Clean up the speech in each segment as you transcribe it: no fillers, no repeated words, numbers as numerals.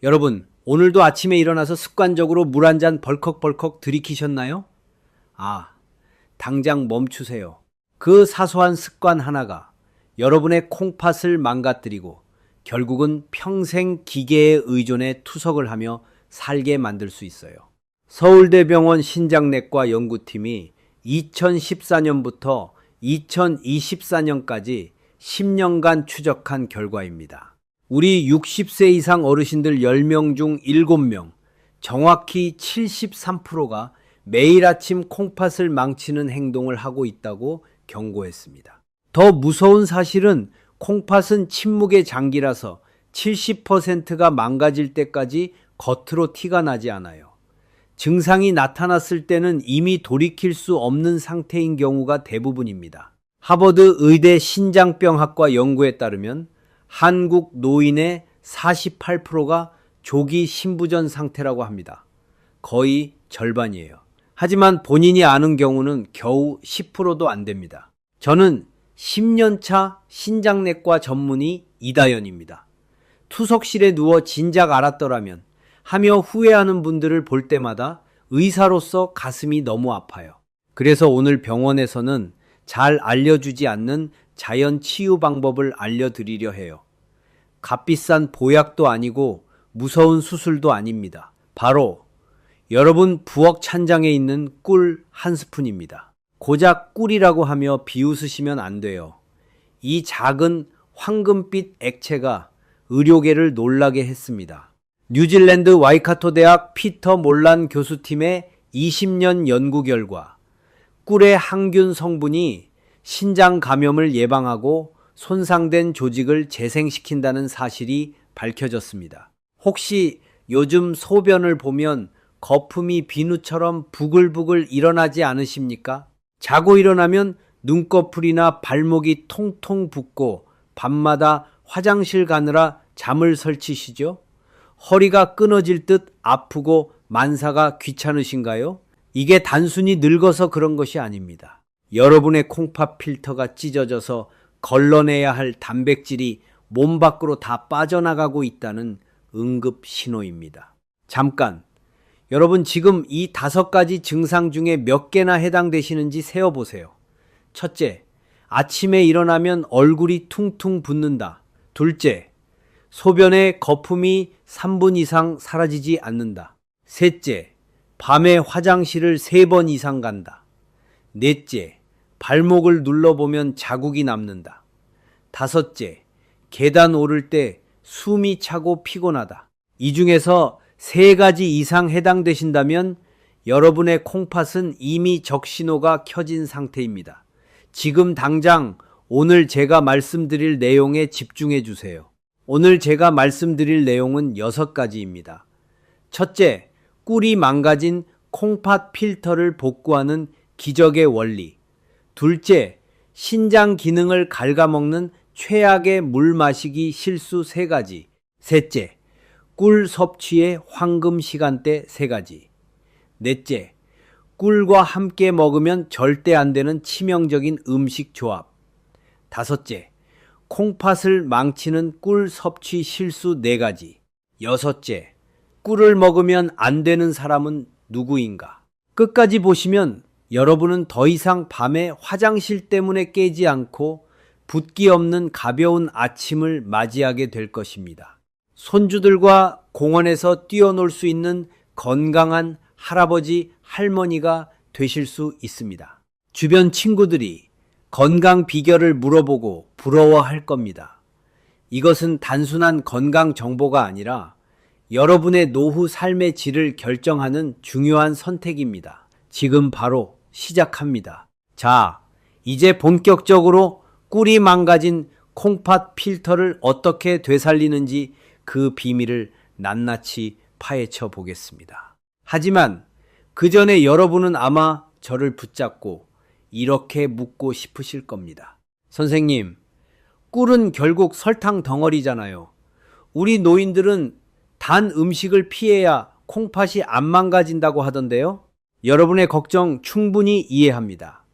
여러분, 오늘도 아침에 일어나서 습관적으로 물 한 잔 벌컥벌컥 들이키셨나요? 아, 당장 멈추세요. 그 사소한 습관 하나가 여러분의 콩팥을 망가뜨리고 결국은 평생 기계에 의존해 투석을 하며 살게 만들 수 있어요. 서울대병원 신장내과 연구팀이 2014년부터 2024년까지 10년간 추적한 결과입니다. 우리 60세 이상 어르신들 10명 중 7명, 정확히 73%가 매일 아침 콩팥을 망치는 행동을 하고 있다고 경고했습니다. 더 무서운 사실은 콩팥은 침묵의 장기라서 70%가 망가질 때까지 겉으로 티가 나지 않아요. 증상이 나타났을 때는 이미 돌이킬 수 없는 상태인 경우가 대부분입니다. 하버드 의대 신장병학과 연구에 따르면 한국 노인의 48%가 조기 신부전 상태라고 합니다. 거의 절반이에요. 하지만 본인이 아는 경우는 겨우 10%도 안 됩니다. 저는 10년차 신장내과 전문의 이다연입니다. 투석실에 누워 진작 알았더라면 하며 후회하는 분들을 볼 때마다 의사로서 가슴이 너무 아파요. 그래서 오늘 병원에서는 잘 알려주지 않는 자연 치유 방법을 알려드리려 해요. 값비싼 보약도 아니고 무서운 수술도 아닙니다. 바로 여러분 부엌 찬장에 있는 꿀 한 스푼입니다. 고작 꿀이라고 하며 비웃으시면 안 돼요. 이 작은 황금빛 액체가 의료계를 놀라게 했습니다. 뉴질랜드 와이카토 대학 피터 몰란 교수팀의 20년 연구 결과 꿀의 항균 성분이 신장 감염을 예방하고 손상된 조직을 재생시킨다는 사실이 밝혀졌습니다. 혹시 요즘 소변을 보면 거품이 비누처럼 부글부글 일어나지 않으십니까? 자고 일어나면 눈꺼풀이나 발목이 통통 붓고 밤마다 화장실 가느라 잠을 설치시죠? 허리가 끊어질 듯 아프고 만사가 귀찮으신가요? 이게 단순히 늙어서 그런 것이 아닙니다. 여러분의 콩팥 필터가 찢어져서 걸러내야 할 단백질이 몸 밖으로 다 빠져나가고 있다는 응급 신호입니다. 잠깐, 여러분 지금 이 5가지 증상 중에 몇 개나 해당되시는지 세어보세요. 첫째, 아침에 일어나면 얼굴이 퉁퉁 붓는다. 둘째, 소변에 거품이 3분 이상 사라지지 않는다. 셋째, 밤에 화장실을 3번 이상 간다. 넷째, 발목을 눌러보면 자국이 남는다. 다섯째, 계단 오를 때 숨이 차고 피곤하다. 이 중에서 3가지 이상 해당되신다면 여러분의 콩팥은 이미 적신호가 켜진 상태입니다. 지금 당장 오늘 제가 말씀드릴 내용에 집중해 주세요. 오늘 제가 말씀드릴 내용은 6가지입니다. 첫째, 꿀이 망가진 콩팥 필터를 복구하는 기적의 원리. 둘째, 신장 기능을 갉아먹는 최악의 물 마시기 실수 3가지. 셋째, 꿀 섭취의 황금 시간대 3가지. 넷째, 꿀과 함께 먹으면 절대 안 되는 치명적인 음식 조합. 다섯째, 콩팥을 망치는 꿀 섭취 실수 4가지. 여섯째, 꿀을 먹으면 안 되는 사람은 누구인가? 끝까지 보시면 여러분은 더 이상 밤에 화장실 때문에 깨지 않고 붓기 없는 가벼운 아침을 맞이하게 될 것입니다. 손주들과 공원에서 뛰어놀 수 있는 건강한 할아버지, 할머니가 되실 수 있습니다. 주변 친구들이 건강 비결을 물어보고 부러워할 겁니다. 이것은 단순한 건강 정보가 아니라 여러분의 노후 삶의 질을 결정하는 중요한 선택입니다. 지금 바로 시작합니다. 자, 이제 본격적으로 꿀이 망가진 콩팥 필터를 어떻게 되살리는지 그 비밀을 낱낱이 파헤쳐 보겠습니다. 하지만 그 전에 여러분은 아마 저를 붙잡고 이렇게 묻고 싶으실 겁니다. 선생님, 꿀은 결국 설탕 덩어리잖아요. 우리 노인들은 단 음식을 피해야 콩팥이 안 망가진다고 하던데요. 여러분의 걱정 충분히 이해합니다.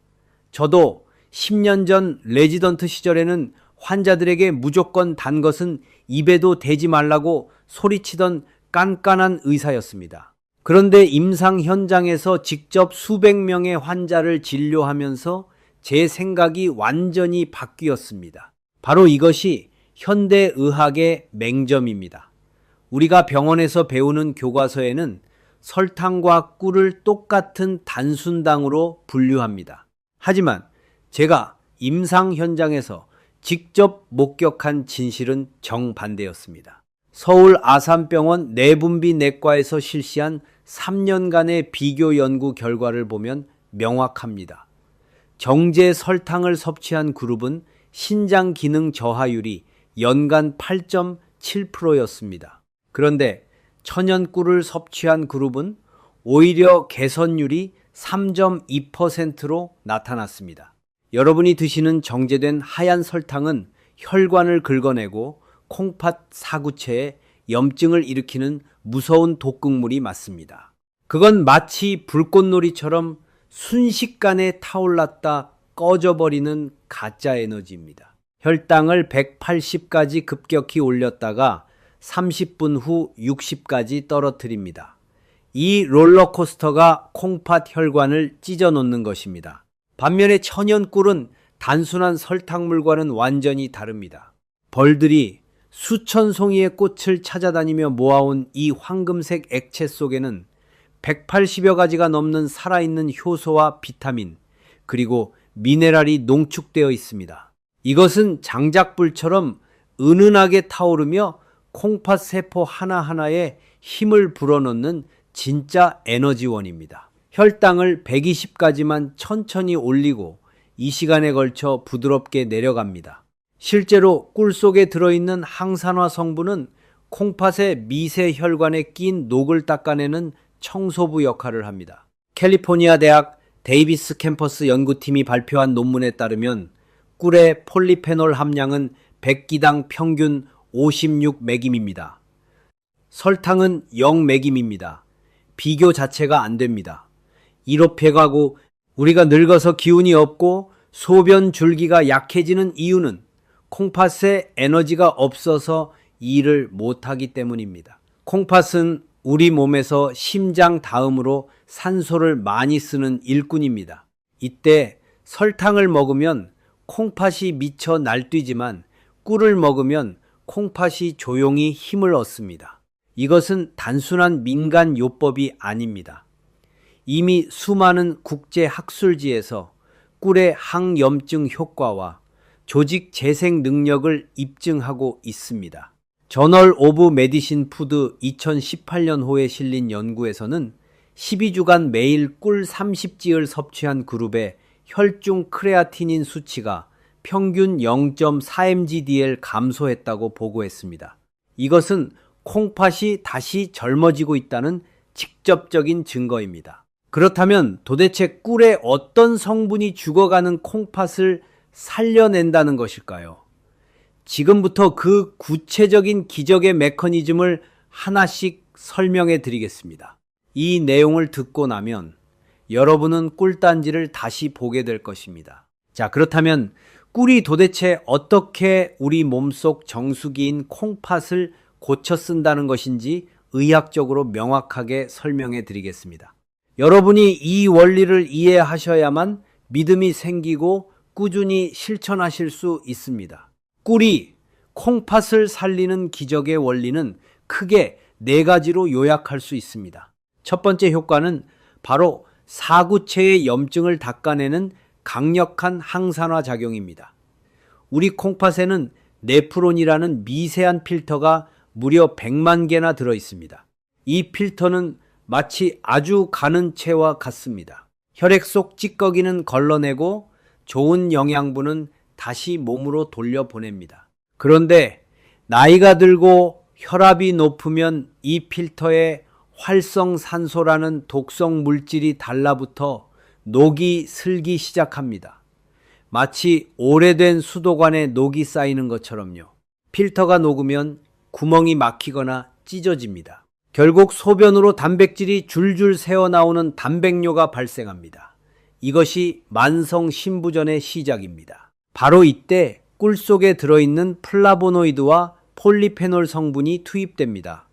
저도 10년 전 레지던트 시절에는 환자들에게 무조건 단 것은 입에도 대지 말라고 소리치던 깐깐한 의사였습니다. 그런데 임상 현장에서 직접 수백 명의 환자를 진료하면서 제 생각이 완전히 바뀌었습니다. 바로 이것이 현대의학의 맹점입니다. 우리가 병원에서 배우는 교과서에는 설탕과 꿀을 똑같은 단순당으로 분류합니다. 하지만 제가 임상 현장에서 직접 목격한 진실은 정반대였습니다. 서울 아산병원 내분비내과에서 실시한 3년간의 비교 연구 결과를 보면 명확합니다. 정제 설탕을 섭취한 그룹은 신장 기능 저하율이 연간 8.7%였습니다. 그런데 천연꿀을 섭취한 그룹은 오히려 개선율이 3.2%로 나타났습니다. 여러분이 드시는 정제된 하얀 설탕은 혈관을 긁어내고 콩팥 사구체에 염증을 일으키는 무서운 독극물이 맞습니다. 그건 마치 불꽃놀이처럼 순식간에 타올랐다 꺼져버리는 가짜 에너지입니다. 혈당을 180까지 급격히 올렸다가 30분 후 60까지 떨어뜨립니다. 이 롤러코스터가 콩팥 혈관을 찢어놓는 것입니다. 반면에 천연꿀은 단순한 설탕물과는 완전히 다릅니다. 벌들이 수천 송이의 꽃을 찾아다니며 모아온 이 황금색 액체 속에는 180여 가지가 넘는 살아있는 효소와 비타민, 그리고 미네랄이 농축되어 있습니다. 이것은 장작불처럼 은은하게 타오르며 콩팥 세포 하나하나에 힘을 불어넣는 진짜 에너지원입니다. 혈당을 120까지만 천천히 올리고 이 시간에 걸쳐 부드럽게 내려갑니다. 실제로 꿀 속에 들어있는 항산화 성분은 콩팥의 미세 혈관에 낀 녹을 닦아내는 청소부 역할을 합니다. 캘리포니아 대학 데이비스 캠퍼스 연구팀이 발표한 논문에 따르면 꿀의 폴리페놀 함량은 100기당 평균 56매김입니다. 설탕은 0매김입니다. 비교 자체가 안 됩니다. 이롭게 가고 우리가 늙어서 기운이 없고 소변 줄기가 약해지는 이유는 콩팥에 에너지가 없어서 일을 못하기 때문입니다. 콩팥은 우리 몸에서 심장 다음으로 산소를 많이 쓰는 일꾼입니다. 이때 설탕을 먹으면 콩팥이 미쳐 날뛰지만 꿀을 먹으면 콩팥이 조용히 힘을 얻습니다. 이것은 단순한 민간 요법이 아닙니다. 이미 수많은 국제 학술지에서 꿀의 항염증 효과와 조직 재생 능력을 입증하고 있습니다. 저널 오브 메디신 푸드 2018년호에 실린 연구에서는 12주간 매일 꿀 30지을 섭취한 그룹의 혈중 크레아티닌 수치가 평균 0.4mgdl 감소했다고 보고했습니다. 이것은 콩팥이 다시 젊어지고 있다는 직접적인 증거입니다. 그렇다면 도대체 꿀의 어떤 성분이 죽어가는 콩팥을 살려낸다는 것일까요? 지금부터 그 구체적인 기적의 메커니즘을 하나씩 설명해 드리겠습니다. 이 내용을 듣고 나면 여러분은 꿀단지를 다시 보게 될 것입니다. 자, 그렇다면 꿀이 도대체 어떻게 우리 몸속 정수기인 콩팥을 고쳐 쓴다는 것인지 의학적으로 명확하게 설명해 드리겠습니다. 여러분이 이 원리를 이해하셔야만 믿음이 생기고 꾸준히 실천하실 수 있습니다. 꿀이 콩팥을 살리는 기적의 원리는 크게 4가지로 요약할 수 있습니다. 첫 번째 효과는 바로 사구체의 염증을 닦아내는 강력한 항산화 작용입니다. 우리 콩팥에는 네프론이라는 미세한 필터가 무려 100만 개나 들어 있습니다. 이 필터는 마치 아주 가는 채와 같습니다. 혈액 속 찌꺼기는 걸러내고 좋은 영양분은 다시 몸으로 돌려보냅니다. 그런데 나이가 들고 혈압이 높으면 이 필터에 활성산소라는 독성 물질이 달라붙어 녹이 슬기 시작합니다. 마치 오래된 수도관에 녹이 쌓이는 것처럼요. 필터가 녹으면 구멍이 막히거나 찢어집니다. 결국 소변으로 단백질이 줄줄 새어나오는 단백뇨가 발생합니다. 이것이 만성 신부전의 시작입니다. 바로 이때 꿀 속에 들어있는 플라보노이드와 폴리페놀 성분이 투입됩니다.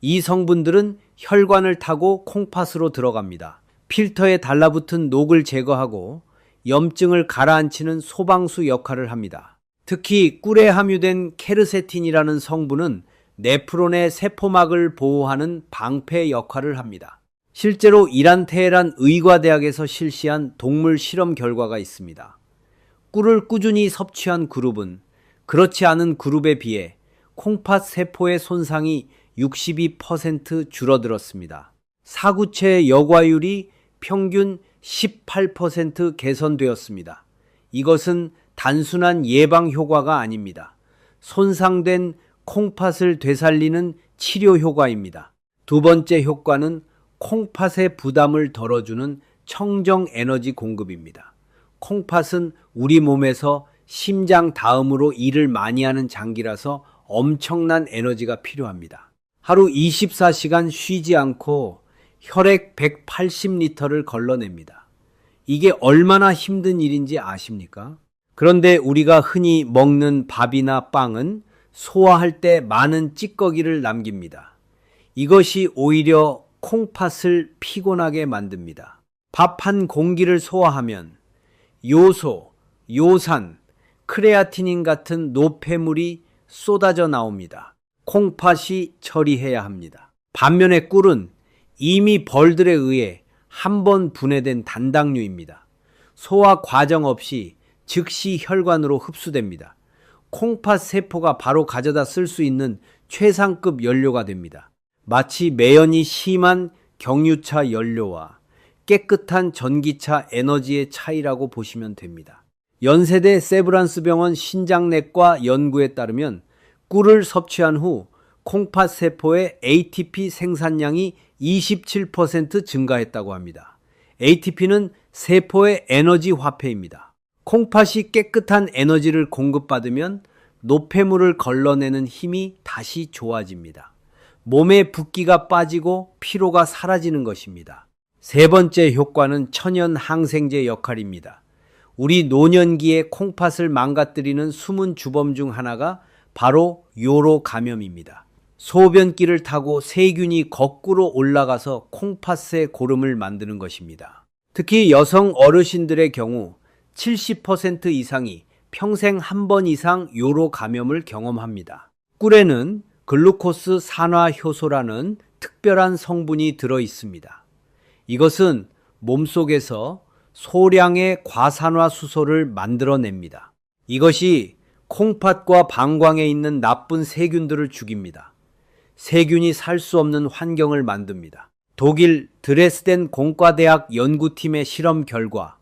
이 성분들은 혈관을 타고 콩팥으로 들어갑니다. 필터에 달라붙은 녹을 제거하고 염증을 가라앉히는 소방수 역할을 합니다. 특히 꿀에 함유된 케르세틴이라는 성분은 네프론의 세포막을 보호하는 방패 역할을 합니다. 실제로 이란 테헤란 의과대학에서 실시한 동물 실험 결과가 있습니다. 꿀을 꾸준히 섭취한 그룹은 그렇지 않은 그룹에 비해 콩팥 세포의 손상이 62% 줄어들었습니다. 사구체 여과율이 평균 18% 개선되었습니다. 이것은 단순한 예방 효과가 아닙니다. 손상된 콩팥을 되살리는 치료 효과입니다. 두 번째 효과는 콩팥의 부담을 덜어주는 청정 에너지 공급입니다. 콩팥은 우리 몸에서 심장 다음으로 일을 많이 하는 장기라서 엄청난 에너지가 필요합니다. 하루 24시간 쉬지 않고 혈액 180리터를 걸러냅니다. 이게 얼마나 힘든 일인지 아십니까? 그런데 우리가 흔히 먹는 밥이나 빵은 소화할 때 많은 찌꺼기를 남깁니다. 이것이 오히려 콩팥을 피곤하게 만듭니다. 밥 한 공기를 소화하면 요소, 요산, 크레아티닌 같은 노폐물이 쏟아져 나옵니다. 콩팥이 처리해야 합니다. 반면에 꿀은 이미 벌들에 의해 한 번 분해된 단당류입니다. 소화 과정 없이 즉시 혈관으로 흡수됩니다. 콩팥 세포가 바로 가져다 쓸 수 있는 최상급 연료가 됩니다. 마치 매연이 심한 경유차 연료와 깨끗한 전기차 에너지의 차이라고 보시면 됩니다. 연세대 세브란스 병원 신장내과 연구에 따르면 꿀을 섭취한 후 콩팥 세포의 ATP 생산량이 27% 증가했다고 합니다. ATP는 세포의 에너지 화폐입니다. 콩팥이 깨끗한 에너지를 공급받으면 노폐물을 걸러내는 힘이 다시 좋아집니다. 몸의 붓기가 빠지고 피로가 사라지는 것입니다. 세 번째 효과는 천연 항생제 역할입니다. 우리 노년기에 콩팥을 망가뜨리는 숨은 주범 중 하나가 바로 요로 감염입니다. 소변기를 타고 세균이 거꾸로 올라가서 콩팥의 고름을 만드는 것입니다. 특히 여성 어르신들의 경우 70% 이상이 평생 한 번 이상 요로 감염을 경험합니다. 꿀에는 글루코스 산화 효소라는 특별한 성분이 들어 있습니다. 이것은 몸속에서 소량의 과산화 수소를 만들어냅니다. 이것이 콩팥과 방광에 있는 나쁜 세균들을 죽입니다. 세균이 살 수 없는 환경을 만듭니다. 독일 드레스덴 공과대학 연구팀의 실험 결과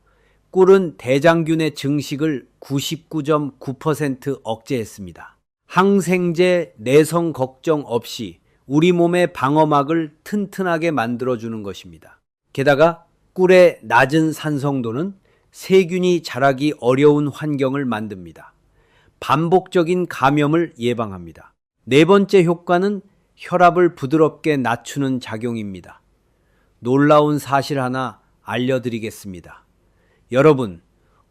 꿀은 대장균의 증식을 99.9% 억제했습니다. 항생제, 내성 걱정 없이 우리 몸의 방어막을 튼튼하게 만들어주는 것입니다. 게다가 꿀의 낮은 산성도는 세균이 자라기 어려운 환경을 만듭니다. 반복적인 감염을 예방합니다. 네 번째 효과는 혈압을 부드럽게 낮추는 작용입니다. 놀라운 사실 하나 알려드리겠습니다. 여러분,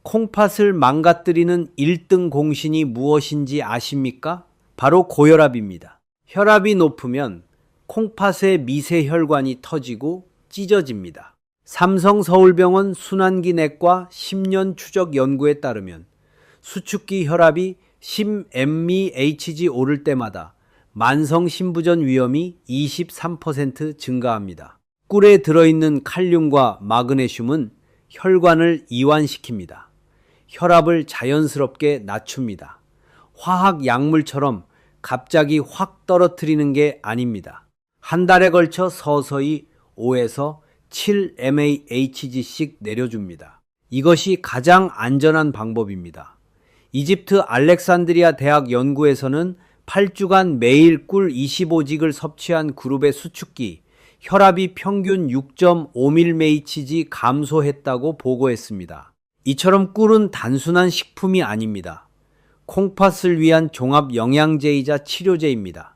콩팥을 망가뜨리는 1등 공신이 무엇인지 아십니까? 바로 고혈압입니다. 혈압이 높으면 콩팥의 미세혈관이 터지고 찢어집니다. 삼성서울병원 순환기내과 10년 추적 연구에 따르면 수축기 혈압이 10mHg 오를 때마다 만성심부전 위험이 23% 증가합니다. 꿀에 들어있는 칼륨과 마그네슘은 혈관을 이완시킵니다. 혈압을 자연스럽게 낮춥니다. 화학 약물처럼 갑자기 확 떨어뜨리는 게 아닙니다. 한 달에 걸쳐 서서히 5에서 7mHg씩 내려줍니다. 이것이 가장 안전한 방법입니다. 이집트 알렉산드리아 대학 연구에서는 8주간 매일 꿀 25직을 섭취한 그룹의 수축기 혈압이 평균 6.5mmHg 감소했다고 보고했습니다. 이처럼 꿀은 단순한 식품이 아닙니다. 콩팥을 위한 종합 영양제이자 치료제입니다.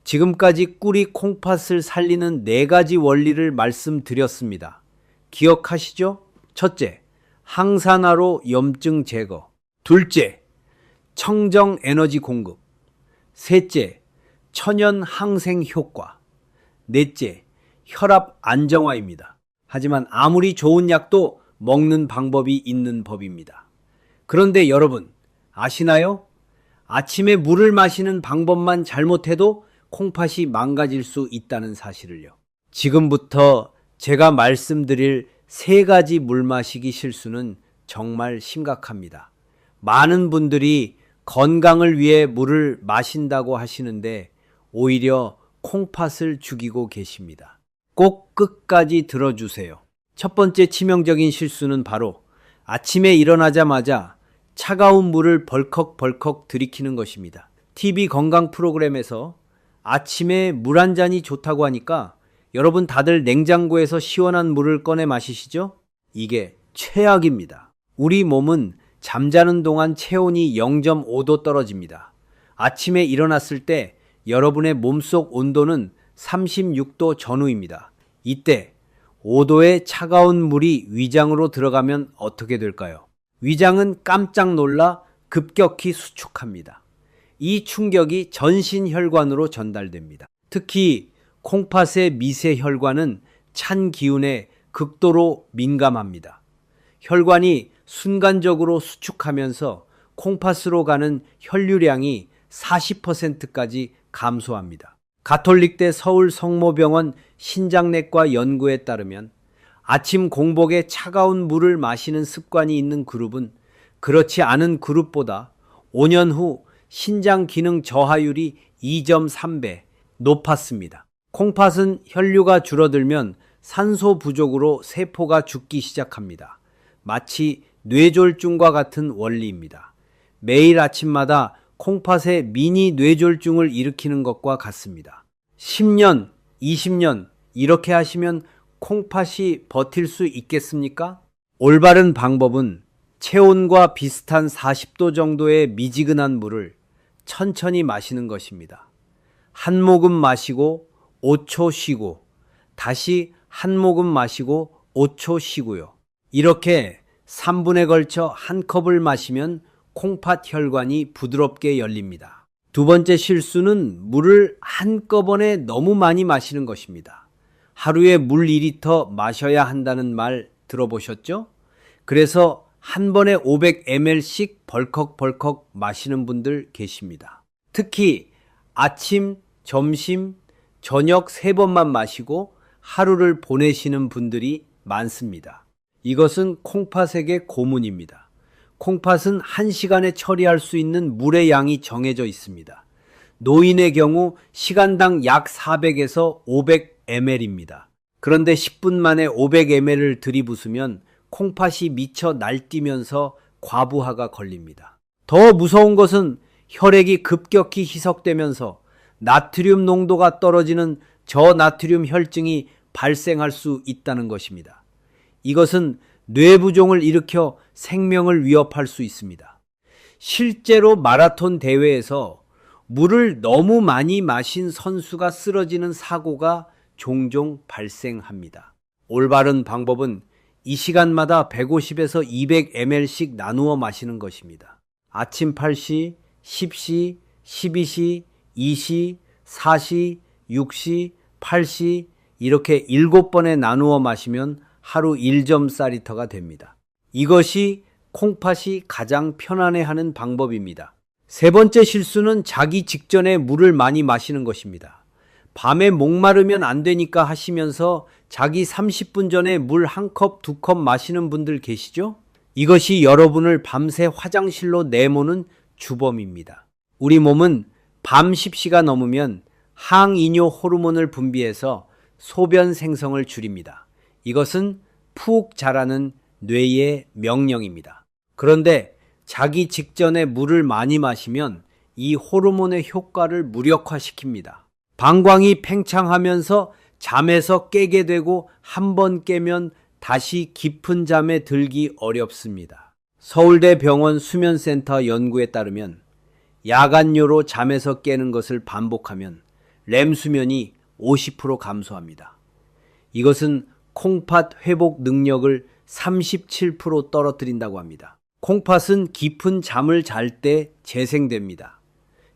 지금까지 꿀이 콩팥을 살리는 4가지 원리를 말씀드렸습니다. 기억하시죠? 첫째, 항산화로 염증 제거. 둘째, 청정 에너지 공급. 셋째, 천연 항생 효과. 넷째, 혈압 안정화입니다. 하지만 아무리 좋은 약도 먹는 방법이 있는 법입니다. 그런데 여러분, 아시나요? 아침에 물을 마시는 방법만 잘못해도 콩팥이 망가질 수 있다는 사실을요. 지금부터 제가 말씀드릴 3가지 물 마시기 실수는 정말 심각합니다. 많은 분들이 건강을 위해 물을 마신다고 하시는데 오히려 콩팥을 죽이고 계십니다. 꼭 끝까지 들어주세요. 첫 번째 치명적인 실수는 바로 아침에 일어나자마자 차가운 물을 벌컥벌컥 들이키는 것입니다. TV 건강 프로그램에서 아침에 물 한 잔이 좋다고 하니까 여러분 다들 냉장고에서 시원한 물을 꺼내 마시시죠? 이게 최악입니다. 우리 몸은 잠자는 동안 체온이 0.5도 떨어집니다. 아침에 일어났을 때 여러분의 몸속 온도는 36도 전후입니다. 이때 5도의 차가운 물이 위장으로 들어가면 어떻게 될까요? 위장은 깜짝 놀라 급격히 수축합니다. 이 충격이 전신 혈관으로 전달됩니다. 특히 콩팥의 미세 혈관은 찬 기운에 극도로 민감합니다. 혈관이 순간적으로 수축하면서 콩팥으로 가는 혈류량이 40%까지 감소합니다. 가톨릭대 서울 성모병원 신장내과 연구에 따르면 아침 공복에 차가운 물을 마시는 습관이 있는 그룹은 그렇지 않은 그룹보다 5년 후 신장 기능 저하율이 2.3배 높았습니다. 콩팥은 혈류가 줄어들면 산소 부족으로 세포가 죽기 시작합니다. 마치 뇌졸중과 같은 원리입니다. 매일 아침마다 콩팥에 미니 뇌졸중을 일으키는 것과 같습니다. 10년, 20년 이렇게 하시면 콩팥이 버틸 수 있겠습니까? 올바른 방법은 체온과 비슷한 40도 정도의 미지근한 물을 천천히 마시는 것입니다. 한 모금 마시고 5초 쉬고 다시 한 모금 마시고 5초 쉬고요. 이렇게 3분에 걸쳐 한 컵을 마시면 콩팥 혈관이 부드럽게 열립니다. 두 번째 실수는 물을 한꺼번에 너무 많이 마시는 것입니다. 하루에 물 2리터 마셔야 한다는 말 들어보셨죠? 그래서 한 번에 500ml씩 벌컥벌컥 마시는 분들 계십니다. 특히 아침, 점심, 저녁 3번만 마시고 하루를 보내시는 분들이 많습니다. 이것은 콩팥에게 고문입니다. 콩팥은 1시간에 처리할 수 있는 물의 양이 정해져 있습니다. 노인의 경우 시간당 약 400에서 500ml입니다. 그런데 10분 만에 500ml를 들이부으면 콩팥이 미쳐 날뛰면서 과부하가 걸립니다. 더 무서운 것은 혈액이 급격히 희석되면서 나트륨 농도가 떨어지는 저나트륨 혈증이 발생할 수 있다는 것입니다. 이것은 뇌부종을 일으켜 생명을 위협할 수 있습니다. 실제로 마라톤 대회에서 물을 너무 많이 마신 선수가 쓰러지는 사고가 종종 발생합니다. 올바른 방법은 이 시간마다 150에서 200ml씩 나누어 마시는 것입니다. 아침 8시, 10시, 12시, 2시, 4시, 6시, 8시 이렇게 7번에 나누어 마시면 하루 1.4리터가 됩니다. 이것이 콩팥이 가장 편안해하는 방법입니다. 세 번째 실수는 자기 직전에 물을 많이 마시는 것입니다. 밤에 목마르면 안 되니까 하시면서 자기 30분 전에 물 1컵, 2컵 마시는 분들 계시죠? 이것이 여러분을 밤새 화장실로 내모는 주범입니다. 우리 몸은 밤 10시가 넘으면 항이뇨 호르몬을 분비해서 소변 생성을 줄입니다. 이것은 푹 자라는 뇌의 명령입니다. 그런데 자기 직전에 물을 많이 마시면 이 호르몬의 효과를 무력화시킵니다. 방광이 팽창하면서 잠에서 깨게 되고 한 번 깨면 다시 깊은 잠에 들기 어렵습니다. 서울대 병원 수면센터 연구에 따르면 야간요로 잠에서 깨는 것을 반복하면 렘 수면이 50% 감소합니다. 이것은 콩팥 회복 능력을 37% 떨어뜨린다고 합니다. 콩팥은 깊은 잠을 잘 때 재생됩니다.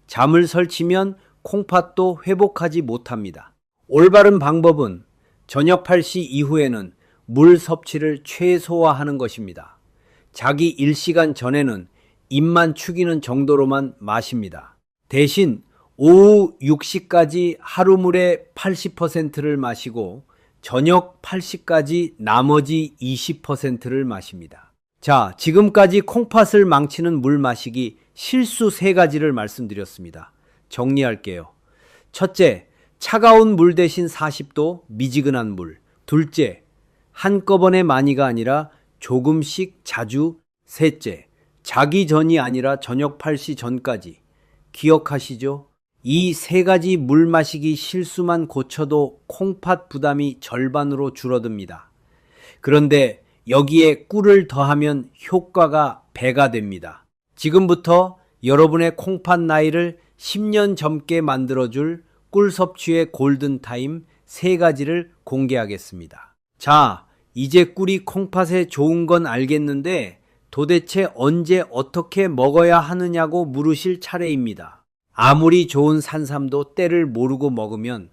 잠을 설치면 콩팥도 회복하지 못합니다. 올바른 방법은 저녁 8시 이후에는 물 섭취를 최소화하는 것입니다. 자기 1시간 전에는 입만 축이는 정도로만 마십니다. 대신 오후 6시까지 하루 물의 80%를 마시고 저녁 8시까지 나머지 20%를 마십니다. 자, 지금까지 콩팥을 망치는 물 마시기 실수 3가지를 말씀드렸습니다. 정리할게요. 첫째, 차가운 물 대신 40도 미지근한 물. 둘째, 한꺼번에 많이가 아니라 조금씩 자주. 셋째, 자기 전이 아니라 저녁 8시 전까지. 기억하시죠? 이 3가지 물 마시기 실수만 고쳐도 콩팥 부담이 절반으로 줄어듭니다. 그런데 여기에 꿀을 더하면 효과가 배가 됩니다. 지금부터 여러분의 콩팥 나이를 10년 젊게 만들어줄 꿀 섭취의 골든타임 3가지를 공개하겠습니다. 자, 이제 꿀이 콩팥에 좋은 건 알겠는데 도대체 언제 어떻게 먹어야 하느냐고 물으실 차례입니다. 아무리 좋은 산삼도 때를 모르고 먹으면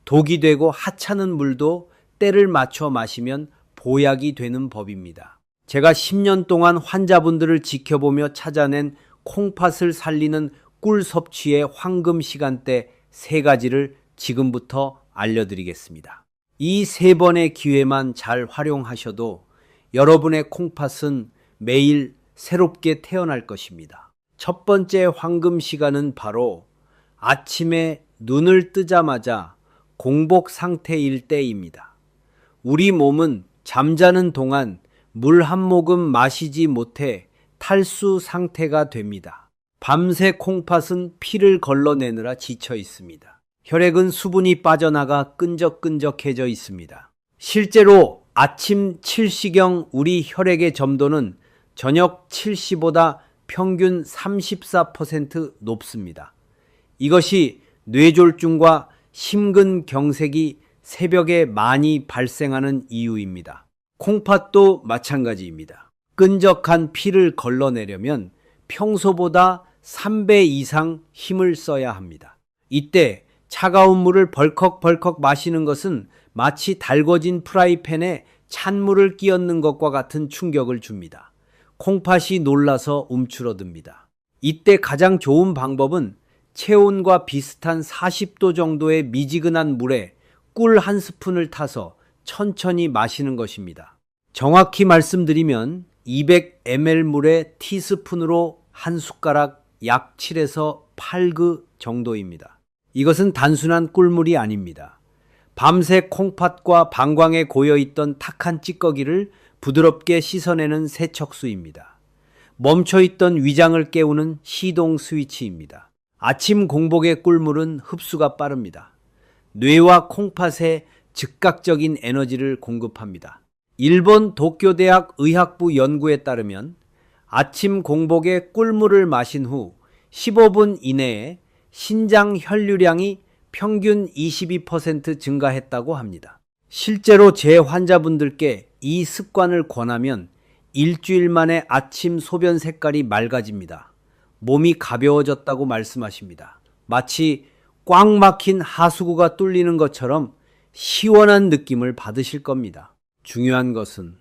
독이 되고 하찮은 물도 때를 맞춰 마시면 보약이 되는 법입니다. 제가 10년 동안 환자분들을 지켜보며 찾아낸 콩팥을 살리는 꿀 섭취의 황금 시간대 3가지를 지금부터 알려드리겠습니다. 이 3번의 기회만 잘 활용하셔도 여러분의 콩팥은 매일 새롭게 태어날 것입니다. 첫 번째 황금 시간은 바로 아침에 눈을 뜨자마자 공복 상태일 때입니다. 우리 몸은 잠자는 동안 물 한 모금 마시지 못해 탈수 상태가 됩니다. 밤새 콩팥은 피를 걸러내느라 지쳐 있습니다. 혈액은 수분이 빠져나가 끈적끈적해져 있습니다. 실제로 아침 7시경 우리 혈액의 점도는 저녁 7시보다 평균 34% 높습니다. 이것이 뇌졸중과 심근경색이 새벽에 많이 발생하는 이유입니다. 콩팥도 마찬가지입니다. 끈적한 피를 걸러내려면 평소보다 3배 이상 힘을 써야 합니다. 이때 차가운 물을 벌컥벌컥 마시는 것은 마치 달궈진 프라이팬에 찬물을 끼얹는 것과 같은 충격을 줍니다. 콩팥이 놀라서 움츠러듭니다. 이때 가장 좋은 방법은 체온과 비슷한 40도 정도의 미지근한 물에 꿀 한 스푼을 타서 천천히 마시는 것입니다. 정확히 말씀드리면 200ml 물에 티스푼으로 한 숟가락 약 7에서 8그 정도입니다. 이것은 단순한 꿀물이 아닙니다. 밤새 콩팥과 방광에 고여있던 탁한 찌꺼기를 부드럽게 씻어내는 세척수입니다. 멈춰있던 위장을 깨우는 시동 스위치입니다. 아침 공복의 꿀물은 흡수가 빠릅니다. 뇌와 콩팥에 즉각적인 에너지를 공급합니다. 일본 도쿄대학 의학부 연구에 따르면 아침 공복에 꿀물을 마신 후 15분 이내에 신장 혈류량이 평균 22% 증가했다고 합니다. 실제로 제 환자분들께 이 습관을 권하면 일주일 만에 아침 소변 색깔이 맑아집니다. 몸이 가벼워졌다고 말씀하십니다. 마치 꽉 막힌 하수구가 뚫리는 것처럼 시원한 느낌을 받으실 겁니다. 중요한 것은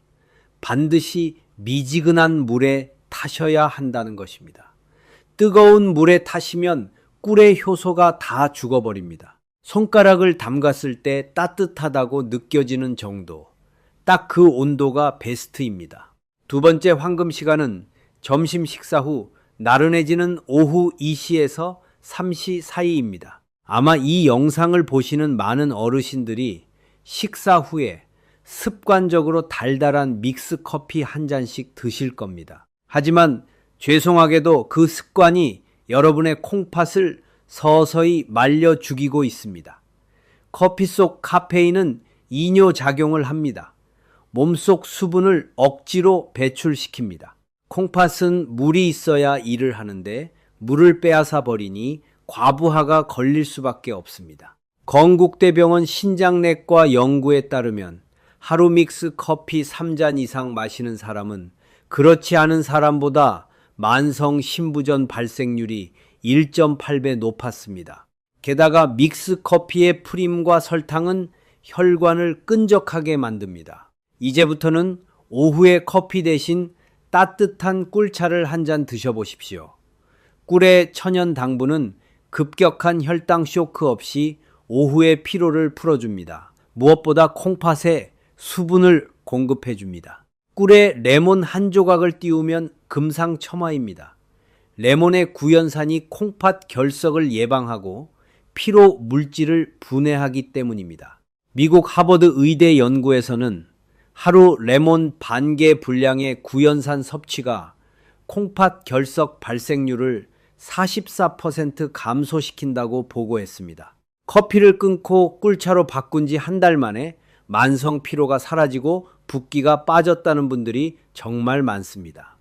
반드시 미지근한 물에 타셔야 한다는 것입니다. 뜨거운 물에 타시면 꿀의 효소가 다 죽어버립니다. 손가락을 담갔을 때 따뜻하다고 느껴지는 정도, 딱 그 온도가 베스트입니다. 두 번째 황금 시간은 점심 식사 후 나른해지는 오후 2시에서 3시 사이입니다. 아마 이 영상을 보시는 많은 어르신들이 식사 후에 습관적으로 달달한 믹스 커피 한 잔씩 드실 겁니다. 하지만 죄송하게도 그 습관이 여러분의 콩팥을 서서히 말려 죽이고 있습니다. 커피 속 카페인은 이뇨작용을 합니다. 몸속 수분을 억지로 배출시킵니다. 콩팥은 물이 있어야 일을 하는데 물을 빼앗아 버리니 과부하가 걸릴 수밖에 없습니다. 건국대병원 신장내과 연구에 따르면 하루 믹스 커피 3잔 이상 마시는 사람은 그렇지 않은 사람보다 만성 신부전 발생률이 1.8배 높았습니다. 게다가 믹스 커피의 프림과 설탕은 혈관을 끈적하게 만듭니다. 이제부터는 오후에 커피 대신 따뜻한 꿀차를 한 잔 드셔보십시오. 꿀의 천연 당분은 급격한 혈당 쇼크 없이 오후의 피로를 풀어줍니다. 무엇보다 콩팥에 수분을 공급해줍니다. 꿀에 레몬 한 조각을 띄우면 금상첨화입니다. 레몬의 구연산이 콩팥 결석을 예방하고 피로 물질을 분해하기 때문입니다. 미국 하버드 의대 연구에서는 하루 레몬 반 개 분량의 구연산 섭취가 콩팥 결석 발생률을 44% 감소시킨다고 보고했습니다. 커피를 끊고 꿀차로 바꾼 지 한 달 만에 만성 피로가 사라지고 붓기가 빠졌다는 분들이 정말 많습니다.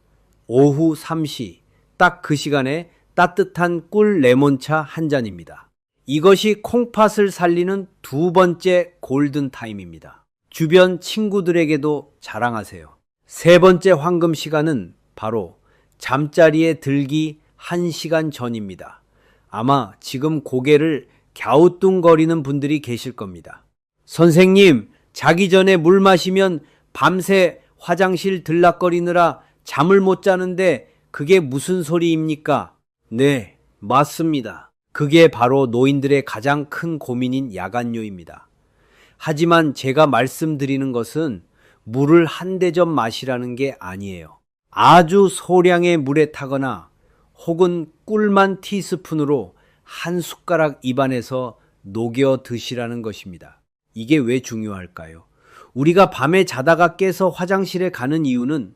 오후 3시, 딱 그 시간에 따뜻한 꿀 레몬차 한 잔입니다. 이것이 콩팥을 살리는 두 번째 골든타임입니다. 주변 친구들에게도 자랑하세요. 세 번째 황금 시간은 바로 잠자리에 들기 1시간 전입니다. 아마 지금 고개를 갸우뚱거리는 분들이 계실 겁니다. 선생님, 자기 전에 물 마시면 밤새 화장실 들락거리느라 잠을 못 자는데 그게 무슨 소리입니까? 네, 맞습니다. 그게 바로 노인들의 가장 큰 고민인 야간뇨입니다. 하지만 제가 말씀드리는 것은 물을 한 대접 마시라는 게 아니에요. 아주 소량의 물에 타거나 혹은 꿀만 티스푼으로 한 숟가락 입안에서 녹여 드시라는 것입니다. 이게 왜 중요할까요? 우리가 밤에 자다가 깨서 화장실에 가는 이유는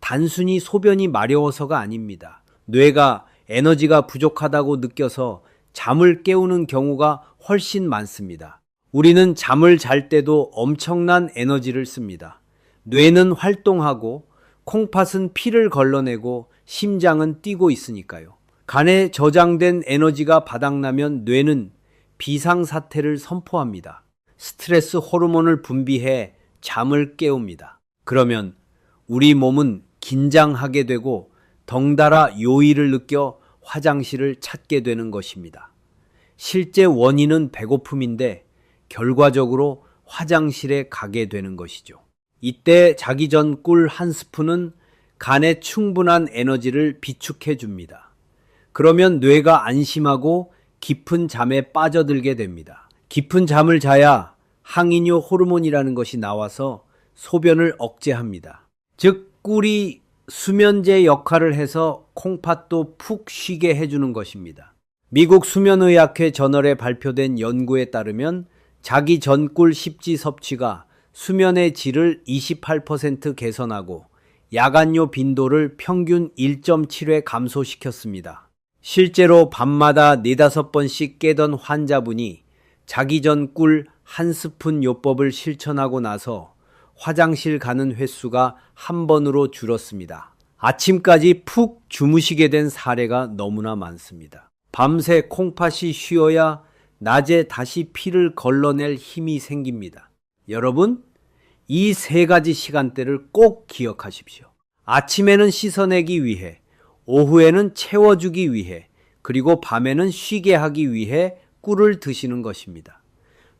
단순히 소변이 마려워서가 아닙니다. 뇌가 에너지가 부족하다고 느껴서 잠을 깨우는 경우가 훨씬 많습니다. 우리는 잠을 잘 때도 엄청난 에너지를 씁니다. 뇌는 활동하고 콩팥은 피를 걸러내고 심장은 뛰고 있으니까요. 간에 저장된 에너지가 바닥나면 뇌는 비상사태를 선포합니다. 스트레스 호르몬을 분비해 잠을 깨웁니다. 그러면 우리 몸은 긴장하게 되고 덩달아 요의를 느껴 화장실을 찾게 되는 것입니다. 실제 원인은 배고픔인데 결과적으로 화장실에 가게 되는 것이죠. 이때 자기 전 꿀 한 스푼은 간에 충분한 에너지를 비축해 줍니다. 그러면 뇌가 안심하고 깊은 잠에 빠져들게 됩니다. 깊은 잠을 자야 항이뇨 호르몬이라는 것이 나와서 소변을 억제합니다. 즉 꿀이 수면제 역할을 해서 콩팥도 푹 쉬게 해주는 것입니다. 미국 수면의학회 저널에 발표된 연구에 따르면 자기 전 꿀 10지 섭취가 수면의 질을 28% 개선하고 야간뇨 빈도를 평균 1.7회 감소시켰습니다. 실제로 밤마다 4-5번씩 깨던 환자분이 자기 전 꿀 한 스푼 요법을 실천하고 나서 화장실 가는 횟수가 한 번으로 줄었습니다. 아침까지 푹 주무시게 된 사례가 너무나 많습니다. 밤새 콩팥이 쉬어야 낮에 다시 피를 걸러낼 힘이 생깁니다. 여러분, 이 세 가지 시간대를 꼭 기억하십시오. 아침에는 씻어내기 위해, 오후에는 채워주기 위해, 그리고 밤에는 쉬게 하기 위해 꿀을 드시는 것입니다.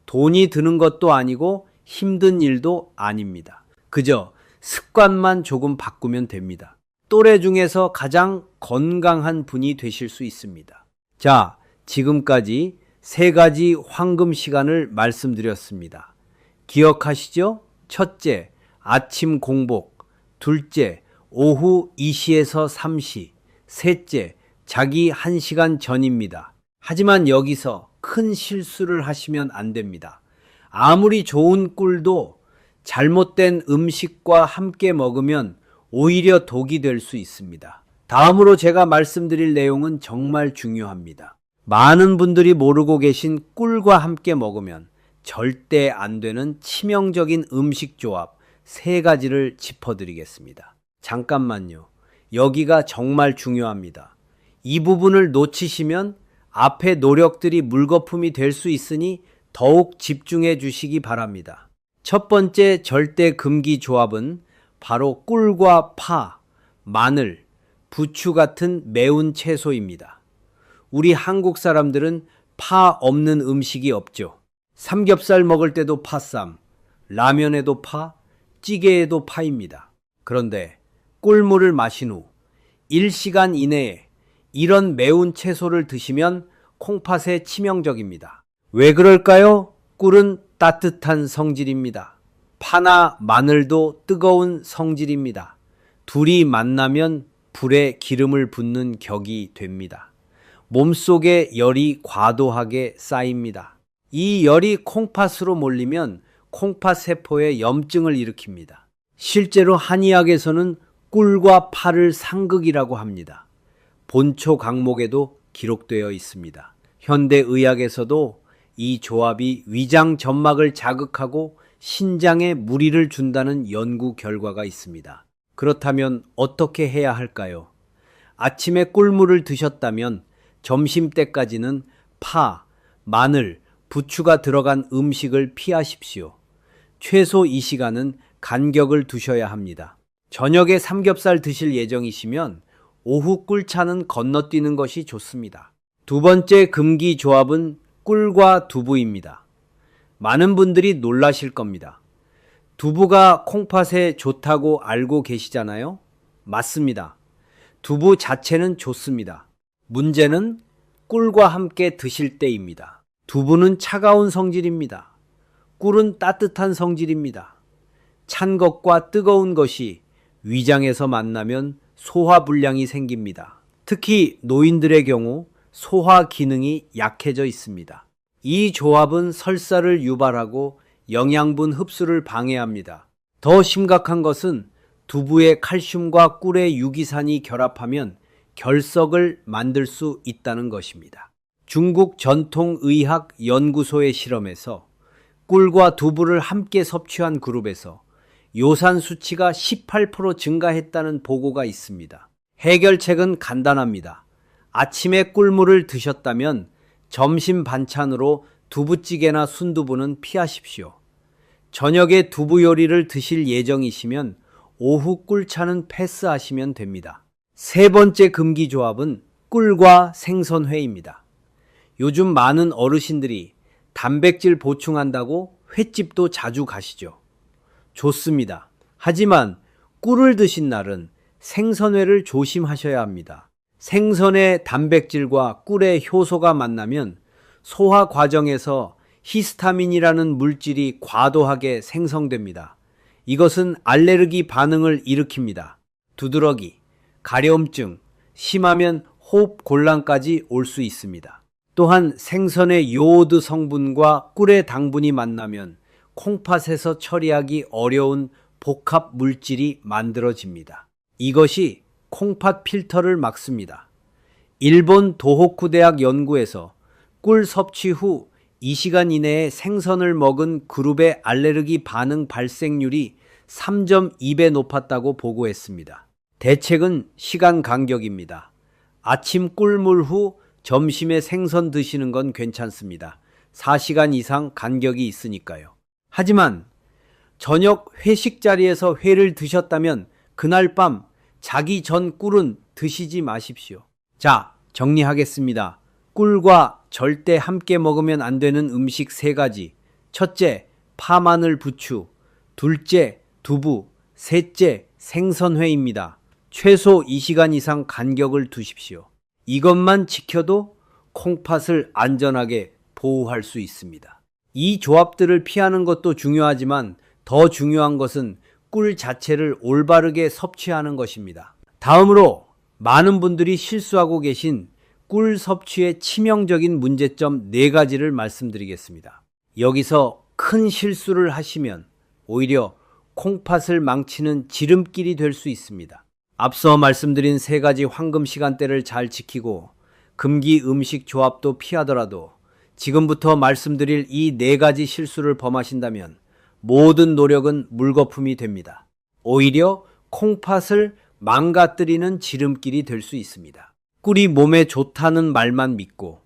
돈이 드는 것도 아니고 힘든 일도 아닙니다. 그저 습관만 조금 바꾸면 됩니다. 또래 중에서 가장 건강한 분이 되실 수 있습니다. 자, 지금까지 세 가지 황금 시간을 말씀드렸습니다. 기억하시죠? 첫째, 아침 공복. 둘째, 오후 2시에서 3시. 셋째, 자기 1시간 전입니다. 하지만 여기서 큰 실수를 하시면 안 됩니다. 아무리 좋은 꿀도 잘못된 음식과 함께 먹으면 오히려 독이 될 수 있습니다. 다음으로 제가 말씀드릴 내용은 정말 중요합니다. 많은 분들이 모르고 계신 꿀과 함께 먹으면 절대 안 되는 치명적인 음식 조합 3가지를 짚어드리겠습니다. 잠깐만요. 여기가 정말 중요합니다. 이 부분을 놓치시면 앞의 노력들이 물거품이 될 수 있으니 더욱 집중해 주시기 바랍니다. 첫 번째 절대 금기 조합은 바로 꿀과 파, 마늘, 부추 같은 매운 채소입니다. 우리 한국 사람들은 파 없는 음식이 없죠. 삼겹살 먹을 때도 파쌈, 라면에도 파, 찌개에도 파입니다. 그런데 꿀물을 마신 후 1시간 이내에 이런 매운 채소를 드시면 콩팥에 치명적입니다. 왜 그럴까요? 꿀은 따뜻한 성질입니다. 파나 마늘도 뜨거운 성질입니다. 둘이 만나면 불에 기름을 붓는 격이 됩니다. 몸속에 열이 과도하게 쌓입니다. 이 열이 콩팥으로 몰리면 콩팥 세포에 염증을 일으킵니다. 실제로 한의학에서는 꿀과 파를 상극이라고 합니다. 본초 강목에도 기록되어 있습니다. 현대의학에서도 이 조합이 위장 점막을 자극하고 신장에 무리를 준다는 연구 결과가 있습니다. 그렇다면 어떻게 해야 할까요? 아침에 꿀물을 드셨다면 점심때까지는 파, 마늘, 부추가 들어간 음식을 피하십시오. 최소 이 시간은 간격을 두셔야 합니다. 저녁에 삼겹살 드실 예정이시면 오후 꿀차는 건너뛰는 것이 좋습니다. 두 번째 금기 조합은 꿀과 두부입니다. 많은 분들이 놀라실 겁니다. 두부가 콩팥에 좋다고 알고 계시잖아요? 맞습니다. 두부 자체는 좋습니다. 문제는 꿀과 함께 드실 때입니다. 두부는 차가운 성질입니다. 꿀은 따뜻한 성질입니다. 찬 것과 뜨거운 것이 위장에서 만나면 소화불량이 생깁니다. 특히 노인들의 경우 소화 기능이 약해져 있습니다. 이 조합은 설사를 유발하고 영양분 흡수를 방해합니다. 더 심각한 것은 두부의 칼슘과 꿀의 유기산이 결합하면 결석을 만들 수 있다는 것입니다. 중국 전통의학 연구소의 실험에서 꿀과 두부를 함께 섭취한 그룹에서 요산 수치가 18% 증가했다는 보고가 있습니다. 해결책은 간단합니다. 아침에 꿀물을 드셨다면 점심 반찬으로 두부찌개나 순두부는 피하십시오. 저녁에 두부 요리를 드실 예정이시면 오후 꿀차는 패스하시면 됩니다. 세 번째 금기 조합은 꿀과 생선회입니다. 요즘 많은 어르신들이 단백질 보충한다고 횟집도 자주 가시죠. 좋습니다. 하지만 꿀을 드신 날은 생선회를 조심하셔야 합니다. 생선의 단백질과 꿀의 효소가 만나면 소화 과정에서 히스타민이라는 물질이 과도하게 생성됩니다. 이것은 알레르기 반응을 일으킵니다. 두드러기, 가려움증, 심하면 호흡 곤란까지 올 수 있습니다. 또한 생선의 요오드 성분과 꿀의 당분이 만나면 콩팥에서 처리하기 어려운 복합 물질이 만들어집니다. 이것이 콩팥 필터를 막습니다. 일본 도호쿠 대학 연구에서 꿀 섭취 후 2시간 이내에 생선을 먹은 그룹의 알레르기 반응 발생률이 3.2배 높았다고 보고했습니다. 대책은 시간 간격입니다. 아침 꿀물 후 점심에 생선 드시는 건 괜찮습니다. 4시간 이상 간격이 있으니까요. 하지만 저녁 회식 자리에서 회를 드셨다면 그날 밤 자기 전 꿀은 드시지 마십시오. 자, 정리하겠습니다. 꿀과 절대 함께 먹으면 안 되는 음식 3가지. 첫째, 파, 마늘, 부추. 둘째, 두부. 셋째, 생선회입니다. 최소 2시간 이상 간격을 두십시오. 이것만 지켜도 콩팥을 안전하게 보호할 수 있습니다. 이 조합들을 피하는 것도 중요하지만 더 중요한 것은 꿀 자체를 올바르게 섭취하는 것입니다. 다음으로 많은 분들이 실수하고 계신 꿀 섭취의 치명적인 문제점 4가지를 말씀드리겠습니다. 여기서 큰 실수를 하시면 오히려 콩팥을 망치는 지름길이 될 수 있습니다. 앞서 말씀드린 3가지 황금 시간대를 잘 지키고 금기 음식 조합도 피하더라도 지금부터 말씀드릴 이 4가지 실수를 범하신다면 모든 노력은 물거품이 됩니다. 오히려 콩팥을 망가뜨리는 지름길이 될 수 있습니다. 꿀이 몸에 좋다는 말만 믿고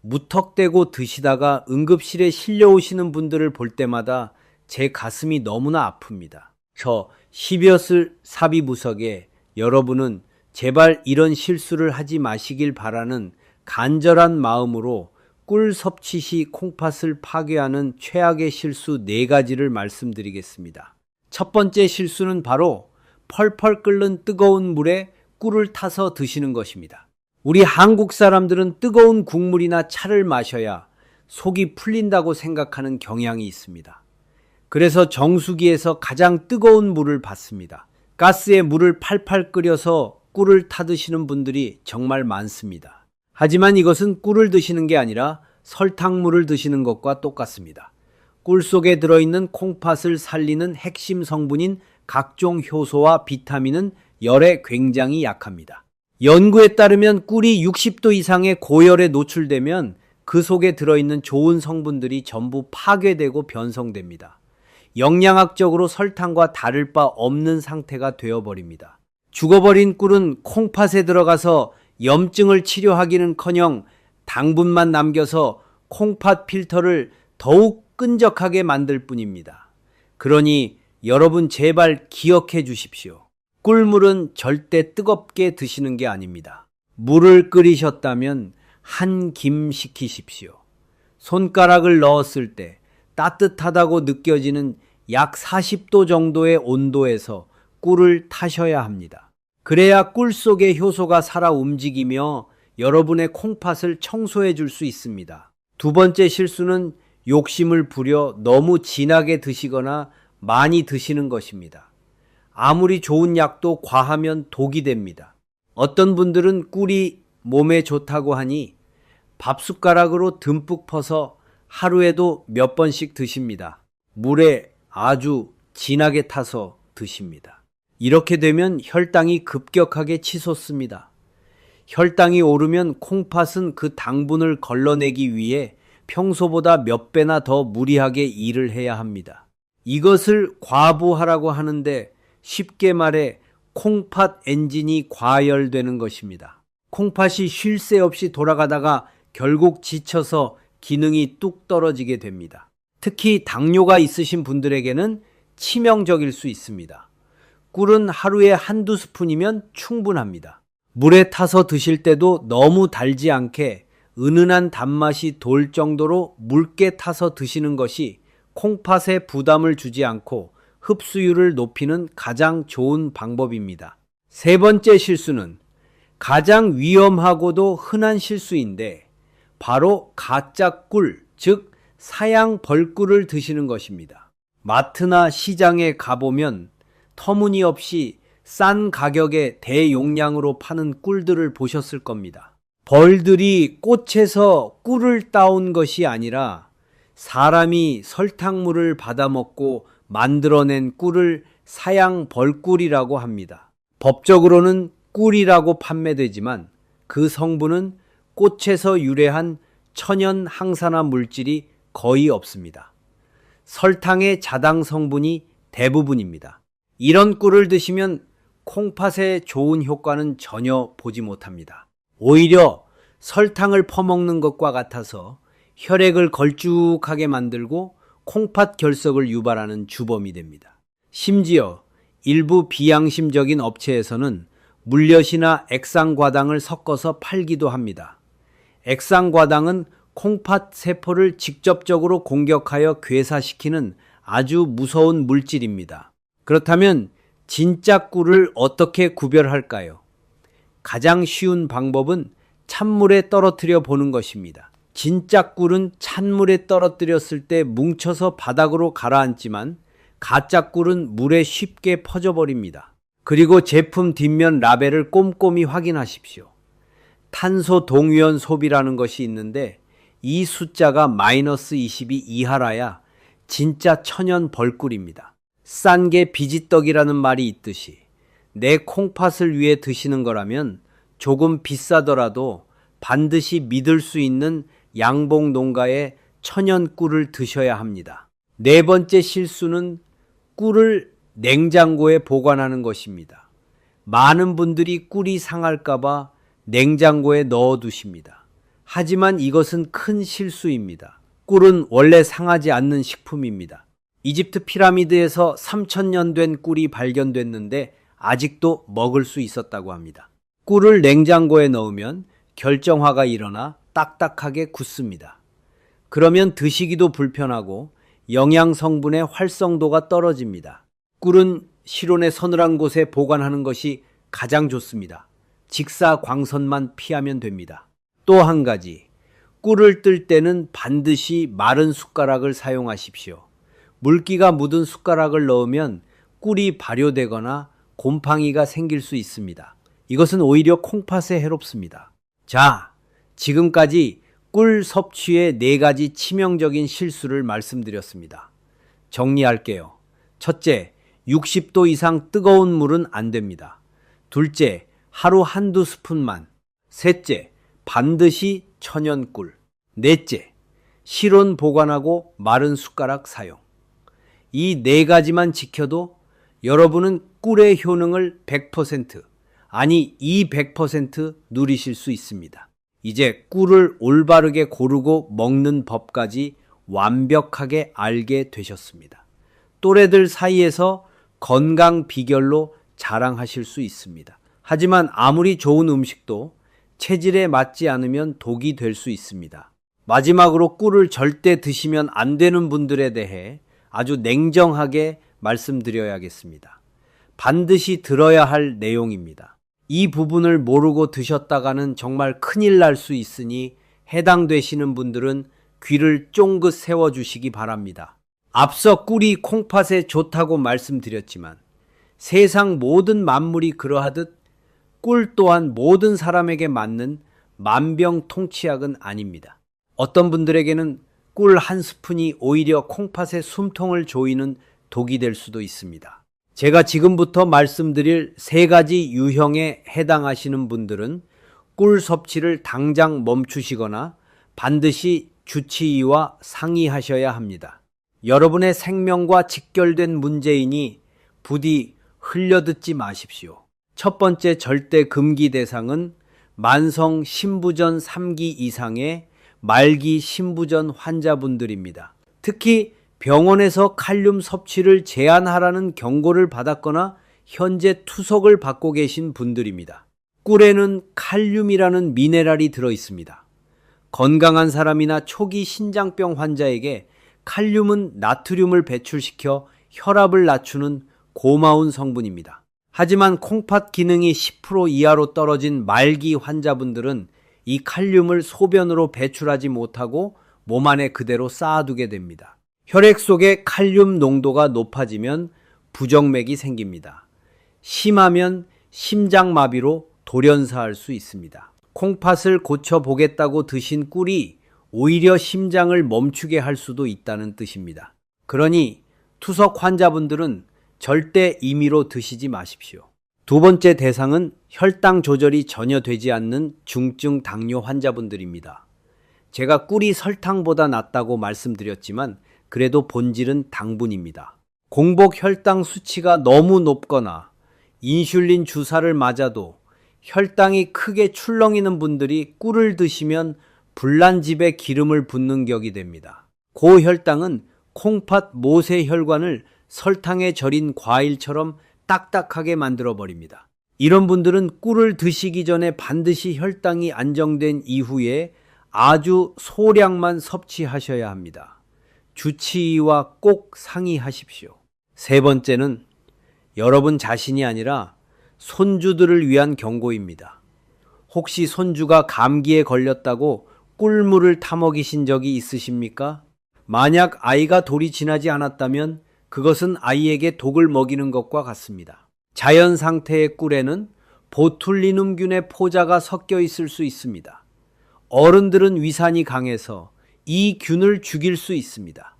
무턱대고 드시다가 응급실에 실려오시는 분들을 볼 때마다 제 가슴이 너무나 아픕니다. 저 히비어스 사비부석에 여러분은 제발 이런 실수를 하지 마시길 바라는 간절한 마음으로 꿀 섭취 시 콩팥을 파괴하는 최악의 실수 4가지를 말씀드리겠습니다. 첫 번째 실수는 바로 펄펄 끓는 뜨거운 물에 꿀을 타서 드시는 것입니다. 우리 한국 사람들은 뜨거운 국물이나 차를 마셔야 속이 풀린다고 생각하는 경향이 있습니다. 그래서 정수기에서 가장 뜨거운 물을 받습니다. 가스에 물을 팔팔 끓여서 꿀을 타드시는 분들이 정말 많습니다. 하지만 이것은 꿀을 드시는 게 아니라 설탕물을 드시는 것과 똑같습니다. 꿀 속에 들어있는 콩팥을 살리는 핵심 성분인 각종 효소와 비타민은 열에 굉장히 약합니다. 연구에 따르면 꿀이 60도 이상의 고열에 노출되면 그 속에 들어있는 좋은 성분들이 전부 파괴되고 변성됩니다. 영양학적으로 설탕과 다를 바 없는 상태가 되어버립니다. 죽어버린 꿀은 콩팥에 들어가서 염증을 치료하기는커녕 당분만 남겨서 콩팥 필터를 더욱 끈적하게 만들 뿐입니다. 그러니 여러분 제발 기억해 주십시오. 꿀물은 절대 뜨겁게 드시는 게 아닙니다. 물을 끓이셨다면 한 김 식히십시오. 손가락을 넣었을 때 따뜻하다고 느껴지는 약 40도 정도의 온도에서 꿀을 타셔야 합니다. 그래야 꿀 속의 효소가 살아 움직이며 여러분의 콩팥을 청소해 줄 수 있습니다. 두 번째 실수는 욕심을 부려 너무 진하게 드시거나 많이 드시는 것입니다. 아무리 좋은 약도 과하면 독이 됩니다. 어떤 분들은 꿀이 몸에 좋다고 하니 밥숟가락으로 듬뿍 퍼서 하루에도 몇 번씩 드십니다. 물에 아주 진하게 타서 드십니다. 이렇게 되면 혈당이 급격하게 치솟습니다. 혈당이 오르면 콩팥은 그 당분을 걸러내기 위해 평소보다 몇 배나 더 무리하게 일을 해야 합니다. 이것을 과부하라고 하는데 쉽게 말해 콩팥 엔진이 과열되는 것입니다. 콩팥이 쉴 새 없이 돌아가다가 결국 지쳐서 기능이 뚝 떨어지게 됩니다. 특히 당뇨가 있으신 분들에게는 치명적일 수 있습니다. 꿀은 하루에 한두 스푼이면 충분합니다. 물에 타서 드실 때도 너무 달지 않게 은은한 단맛이 돌 정도로 묽게 타서 드시는 것이 콩팥에 부담을 주지 않고 흡수율을 높이는 가장 좋은 방법입니다. 세 번째 실수는 가장 위험하고도 흔한 실수인데 바로 가짜 꿀, 즉 사양 벌꿀을 드시는 것입니다. 마트나 시장에 가보면 터무니없이 싼 가격에 대용량으로 파는 꿀들을 보셨을 겁니다. 벌들이 꽃에서 꿀을 따온 것이 아니라 사람이 설탕물을 받아먹고 만들어낸 꿀을 사양 벌꿀이라고 합니다. 법적으로는 꿀이라고 판매되지만 그 성분은 꽃에서 유래한 천연 항산화 물질이 거의 없습니다. 설탕의 자당 성분이 대부분입니다. 이런 꿀을 드시면 콩팥에 좋은 효과는 전혀 보지 못합니다. 오히려 설탕을 퍼먹는 것과 같아서 혈액을 걸쭉하게 만들고 콩팥 결석을 유발하는 주범이 됩니다. 심지어 일부 비양심적인 업체에서는 물엿이나 액상과당을 섞어서 팔기도 합니다. 액상과당은 콩팥 세포를 직접적으로 공격하여 괴사시키는 아주 무서운 물질입니다. 그렇다면 진짜 꿀을 어떻게 구별할까요? 가장 쉬운 방법은 찬물에 떨어뜨려 보는 것입니다. 진짜 꿀은 찬물에 떨어뜨렸을 때 뭉쳐서 바닥으로 가라앉지만 가짜 꿀은 물에 쉽게 퍼져버립니다. 그리고 제품 뒷면 라벨을 꼼꼼히 확인하십시오. 탄소 동위원 소비라는 것이 있는데 이 숫자가 -22 이하라야 진짜 천연 벌꿀입니다. 싼 게 비지떡이라는 말이 있듯이 내 콩팥을 위해 드시는 거라면 조금 비싸더라도 반드시 믿을 수 있는 양봉 농가의 천연 꿀을 드셔야 합니다. 네 번째 실수는 꿀을 냉장고에 보관하는 것입니다. 많은 분들이 꿀이 상할까봐 냉장고에 넣어두십니다. 하지만 이것은 큰 실수입니다. 꿀은 원래 상하지 않는 식품입니다. 이집트 피라미드에서 3000년 된 꿀이 발견됐는데 아직도 먹을 수 있었다고 합니다. 꿀을 냉장고에 넣으면 결정화가 일어나 딱딱하게 굳습니다. 그러면 드시기도 불편하고 영양 성분의 활성도가 떨어집니다. 꿀은 실온의 서늘한 곳에 보관하는 것이 가장 좋습니다. 직사광선만 피하면 됩니다. 또 한 가지, 꿀을 뜰 때는 반드시 마른 숟가락을 사용하십시오. 물기가 묻은 숟가락을 넣으면 꿀이 발효되거나 곰팡이가 생길 수 있습니다. 이것은 오히려 콩팥에 해롭습니다. 자, 지금까지 꿀 섭취의 4가지 치명적인 실수를 말씀드렸습니다. 정리할게요. 첫째, 60도 이상 뜨거운 물은 안 됩니다. 둘째, 하루 한두 스푼만. 셋째, 반드시 천연꿀. 넷째, 실온 보관하고 마른 숟가락 사용. 이 4가지만 지켜도 여러분은 꿀의 효능을 100%, 아니 200% 누리실 수 있습니다. 이제 꿀을 올바르게 고르고 먹는 법까지 완벽하게 알게 되셨습니다. 또래들 사이에서 건강 비결로 자랑하실 수 있습니다. 하지만 아무리 좋은 음식도 체질에 맞지 않으면 독이 될 수 있습니다. 마지막으로 꿀을 절대 드시면 안 되는 분들에 대해 아주 냉정하게 말씀드려야겠습니다. 반드시 들어야 할 내용입니다. 이 부분을 모르고 드셨다가는 정말 큰일 날 수 있으니 해당되시는 분들은 귀를 쫑긋 세워주시기 바랍니다. 앞서 꿀이 콩팥에 좋다고 말씀드렸지만 세상 모든 만물이 그러하듯 꿀 또한 모든 사람에게 맞는 만병통치약은 아닙니다. 어떤 분들에게는 꿀 한 스푼이 오히려 콩팥의 숨통을 조이는 독이 될 수도 있습니다. 제가 지금부터 말씀드릴 3가지 유형에 해당하시는 분들은 꿀 섭취를 당장 멈추시거나 반드시 주치의와 상의하셔야 합니다. 여러분의 생명과 직결된 문제이니 부디 흘려듣지 마십시오. 첫 번째 절대 금기 대상은 만성 신부전 3기 이상의 말기 신부전 환자분들입니다. 특히 병원에서 칼륨 섭취를 제한하라는 경고를 받았거나 현재 투석을 받고 계신 분들입니다. 꿀에는 칼륨이라는 미네랄이 들어 있습니다. 건강한 사람이나 초기 신장병 환자에게 칼륨은 나트륨을 배출시켜 혈압을 낮추는 고마운 성분입니다. 하지만 콩팥 기능이 10% 이하로 떨어진 말기 환자분들은 이 칼륨을 소변으로 배출하지 못하고 몸 안에 그대로 쌓아두게 됩니다. 혈액 속의 칼륨 농도가 높아지면 부정맥이 생깁니다. 심하면 심장마비로 돌연사할 수 있습니다. 콩팥을 고쳐보겠다고 드신 꿀이 오히려 심장을 멈추게 할 수도 있다는 뜻입니다. 그러니 투석 환자분들은 절대 임의로 드시지 마십시오. 두 번째 대상은 혈당 조절이 전혀 되지 않는 중증 당뇨 환자분들입니다. 제가 꿀이 설탕보다 낫다고 말씀드렸지만 그래도 본질은 당분입니다. 공복 혈당 수치가 너무 높거나 인슐린 주사를 맞아도 혈당이 크게 출렁이는 분들이 꿀을 드시면 불난집에 기름을 붓는 격이 됩니다. 고혈당은 콩팥 모세혈관을 설탕에 절인 과일처럼 딱딱하게 만들어버립니다. 이런 분들은 꿀을 드시기 전에 반드시 혈당이 안정된 이후에 아주 소량만 섭취하셔야 합니다. 주치의와 꼭 상의하십시오. 세 번째는 여러분 자신이 아니라 손주들을 위한 경고입니다. 혹시 손주가 감기에 걸렸다고 꿀물을 타먹이신 적이 있으십니까? 만약 아이가 돌이 지나지 않았다면 그것은 아이에게 독을 먹이는 것과 같습니다. 자연 상태의 꿀에는 보툴리눔균의 포자가 섞여 있을 수 있습니다. 어른들은 위산이 강해서 이 균을 죽일 수 있습니다.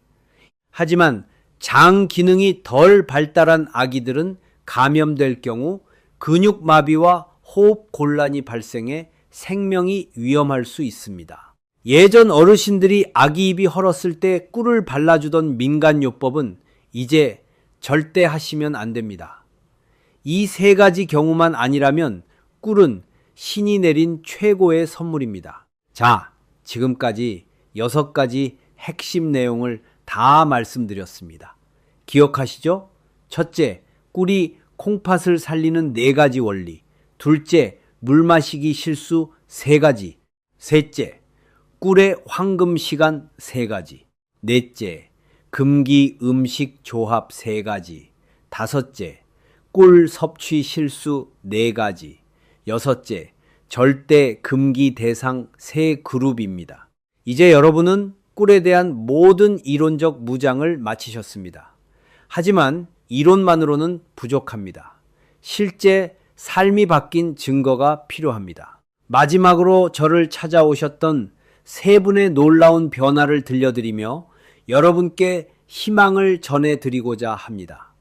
하지만 장 기능이 덜 발달한 아기들은 감염될 경우 근육마비와 호흡 곤란이 발생해 생명이 위험할 수 있습니다. 예전 어르신들이 아기 입이 헐었을 때 꿀을 발라주던 민간요법은 이제 절대 하시면 안 됩니다. 이 3가지 경우만 아니라면 꿀은 신이 내린 최고의 선물입니다. 자, 지금까지 6가지 핵심 내용을 다 말씀드렸습니다. 기억하시죠? 첫째, 꿀이 콩팥을 살리는 4가지 원리. 둘째, 물 마시기 실수 3가지. 셋째, 꿀의 황금 시간 3가지. 넷째, 금기 음식 조합 3가지. 다섯째, 꿀 섭취 실수 4가지. 여섯째, 절대 금기 대상 3그룹입니다. 이제 여러분은 꿀에 대한 모든 이론적 무장을 마치셨습니다. 하지만 이론만으로는 부족합니다. 실제 삶이 바뀐 증거가 필요합니다. 마지막으로 저를 찾아오셨던 3분의 놀라운 변화를 들려드리며 여러분께 희망을 전해드리고자 합니다.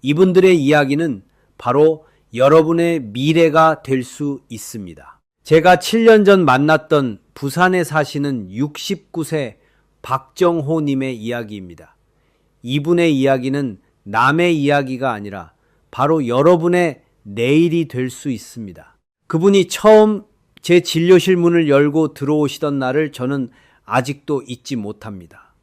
이분들의 이야기는 바로 여러분의 미래가 될 수 있습니다. 제가 7년 전 만났던 부산에 사시는 69세 박정호님의 이야기입니다. 이분의 이야기는 남의 이야기가 아니라 바로 여러분의 내일이 될 수 있습니다. 그분이 처음 제 진료실 문을 열고 들어오시던 날을 저는 아직도 잊지 못합니다.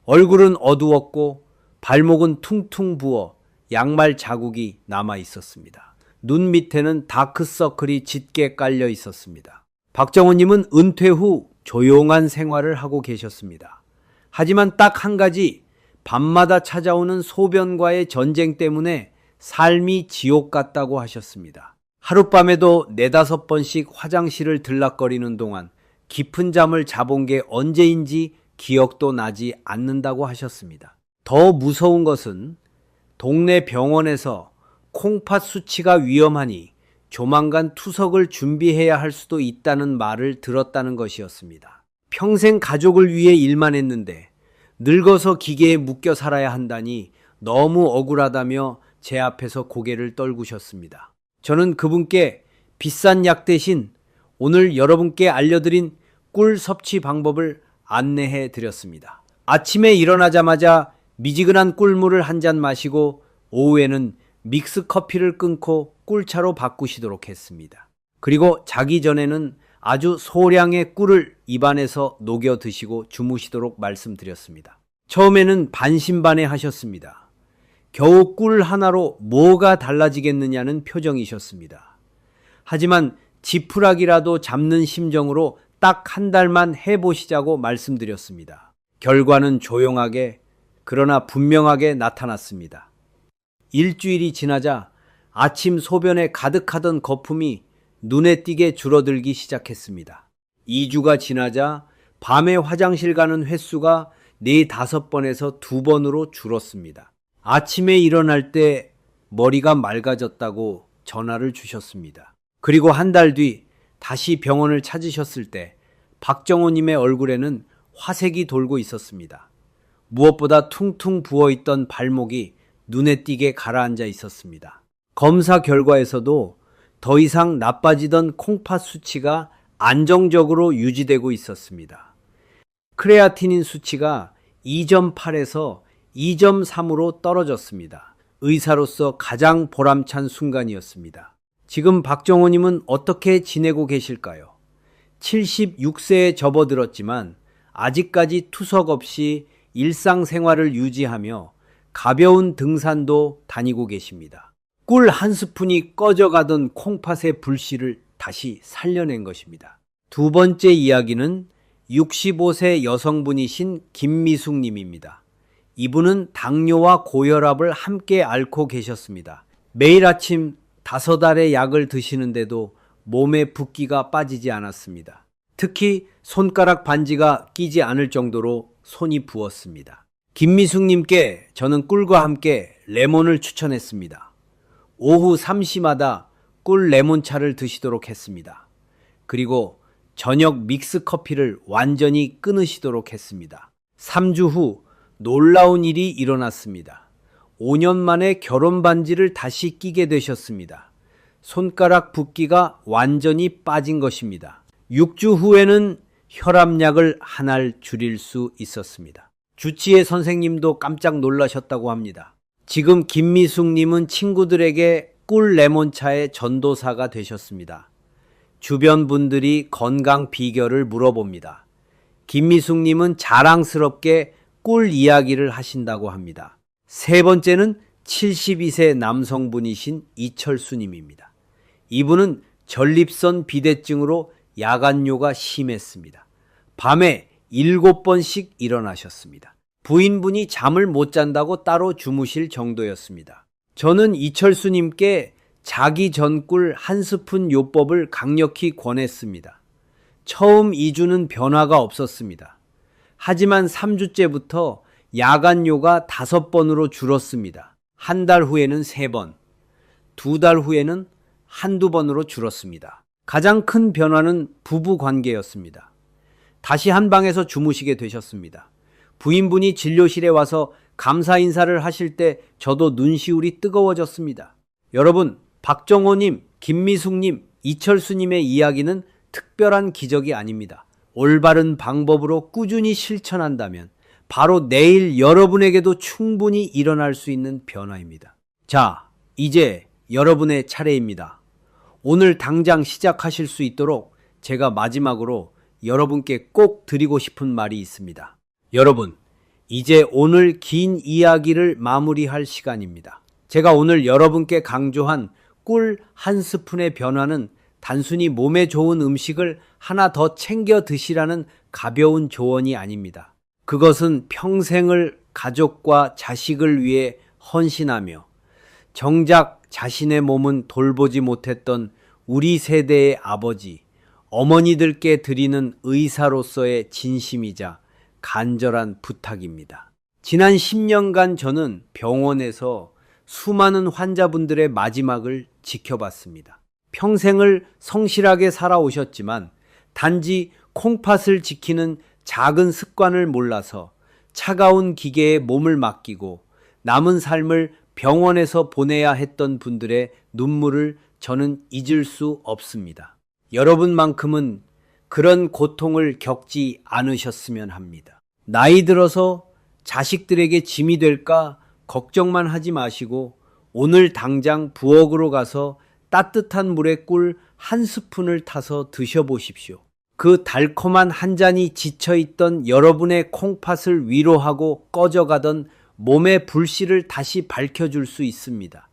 얼굴은 어두웠고 발목은 퉁퉁 부어 양말 자국이 남아 있었습니다. 눈 밑에는 다크서클이 짙게 깔려 있었습니다. 박정호님은 은퇴 후 조용한 생활을 하고 계셨습니다. 하지만 딱 한 가지, 밤마다 찾아오는 소변과의 전쟁 때문에 삶이 지옥 같다고 하셨습니다. 하룻밤에도 4-5번씩 화장실을 들락거리는 동안 깊은 잠을 자본 게 언제인지 기억도 나지 않는다고 하셨습니다. 더 무서운 것은 동네 병원에서 콩팥 수치가 위험하니 조만간 투석을 준비해야 할 수도 있다는 말을 들었다는 것이었습니다. 평생 가족을 위해 일만 했는데 늙어서 기계에 묶여 살아야 한다니 너무 억울하다며 제 앞에서 고개를 떨구셨습니다. 저는 그분께 비싼 약 대신 오늘 여러분께 알려드린 꿀 섭취 방법을 안내해 드렸습니다. 아침에 일어나자마자 미지근한 꿀물을 한 잔 마시고 오후에는 믹스 커피를 끊고 꿀차로 바꾸시도록 했습니다. 그리고 자기 전에는 아주 소량의 꿀을 입안에서 녹여 드시고 주무시도록 말씀드렸습니다. 처음에는 반신반의 하셨습니다. 겨우 꿀 하나로 뭐가 달라지겠느냐는 표정이셨습니다. 하지만 지푸라기라도 잡는 심정으로 딱 한 달만 해보시자고 말씀드렸습니다. 결과는 조용하게 그러나 분명하게 나타났습니다. 일주일이 지나자 아침 소변에 가득하던 거품이 눈에 띄게 줄어들기 시작했습니다. 2주가 지나자 밤에 화장실 가는 횟수가 4-5번에서 2번으로 줄었습니다. 아침에 일어날 때 머리가 맑아졌다고 전화를 주셨습니다. 그리고 한 달 뒤 다시 병원을 찾으셨을 때 박정호님의 얼굴에는 화색이 돌고 있었습니다. 무엇보다 퉁퉁 부어있던 발목이 눈에 띄게 가라앉아 있었습니다. 검사 결과에서도 더 이상 나빠지던 콩팥 수치가 안정적으로 유지되고 있었습니다. 크레아티닌 수치가 2.8에서 2.3으로 떨어졌습니다. 의사로서 가장 보람찬 순간이었습니다. 지금 박정호님은 어떻게 지내고 계실까요? 76세에 접어들었지만 아직까지 투석 없이 일상생활을 유지하며 가벼운 등산도 다니고 계십니다. 꿀 한 스푼이 꺼져가던 콩팥의 불씨를 다시 살려낸 것입니다. 두 번째 이야기는 65세 여성분이신 김미숙 님입니다. 이분은 당뇨와 고혈압을 함께 앓고 계셨습니다. 매일 아침 5알의 약을 드시는데도 몸에 붓기가 빠지지 않았습니다. 특히 손가락 반지가 끼지 않을 정도로 손이 부었습니다. 김미숙님께 저는 꿀과 함께 레몬을 추천했습니다. 오후 3시마다 꿀 레몬차를 드시도록 했습니다. 그리고 저녁 믹스 커피를 완전히 끊으시도록 했습니다. 3주 후 놀라운 일이 일어났습니다. 5년 만에 결혼 반지를 다시 끼게 되셨습니다. 손가락 붓기가 완전히 빠진 것입니다. 6주 후에는 혈압약을 한 알 줄일 수 있었습니다. 주치의 선생님도 깜짝 놀라셨다고 합니다. 지금 김미숙님은 친구들에게 꿀 레몬차의 전도사가 되셨습니다. 주변 분들이 건강 비결을 물어봅니다. 김미숙님은 자랑스럽게 꿀 이야기를 하신다고 합니다. 세 번째는 72세 남성분이신 이철수님입니다. 이분은 전립선 비대증으로 야간뇨가 심했습니다. 밤에 7번씩 일어나셨습니다. 부인분이 잠을 못 잔다고 따로 주무실 정도였습니다. 저는 이철수님께 자기 전꿀 한 스푼 요법을 강력히 권했습니다. 처음 2주는 변화가 없었습니다. 하지만 3주째부터 야간뇨가 5번으로 줄었습니다. 한 달 후에는 3번, 2달 후에는 한두 번으로 줄었습니다. 가장 큰 변화는 부부 관계였습니다. 다시 한 방에서 주무시게 되셨습니다. 부인분이 진료실에 와서 감사 인사를 하실 때 저도 눈시울이 뜨거워졌습니다. 여러분, 박정호님, 김미숙님, 이철수님의 이야기는 특별한 기적이 아닙니다. 올바른 방법으로 꾸준히 실천한다면 바로 내일 여러분에게도 충분히 일어날 수 있는 변화입니다. 자, 이제 여러분의 차례입니다. 오늘 당장 시작하실 수 있도록 제가 마지막으로 여러분께 꼭 드리고 싶은 말이 있습니다. 여러분, 이제 오늘 긴 이야기를 마무리할 시간입니다. 제가 오늘 여러분께 강조한 꿀 한 스푼의 변화는 단순히 몸에 좋은 음식을 하나 더 챙겨 드시라는 가벼운 조언이 아닙니다. 그것은 평생을 가족과 자식을 위해 헌신하며 정작 자신의 몸은 돌보지 못했던 우리 세대의 아버지, 어머니들께 드리는 의사로서의 진심이자 간절한 부탁입니다. 지난 10년간 저는 병원에서 수많은 환자분들의 마지막을 지켜봤습니다. 평생을 성실하게 살아오셨지만 단지 콩팥을 지키는 작은 습관을 몰라서 차가운 기계에 몸을 맡기고 남은 삶을 병원에서 보내야 했던 분들의 눈물을 저는 잊을 수 없습니다. 여러분만큼은 그런 고통을 겪지 않으셨으면 합니다. 나이 들어서 자식들에게 짐이 될까 걱정만 하지 마시고 오늘 당장 부엌으로 가서 따뜻한 물에 꿀 한 스푼을 타서 드셔보십시오. 그 달콤한 한 잔이 지쳐있던 여러분의 콩팥을 위로하고 꺼져가던 몸의 불씨를 다시 밝혀줄 수 있습니다.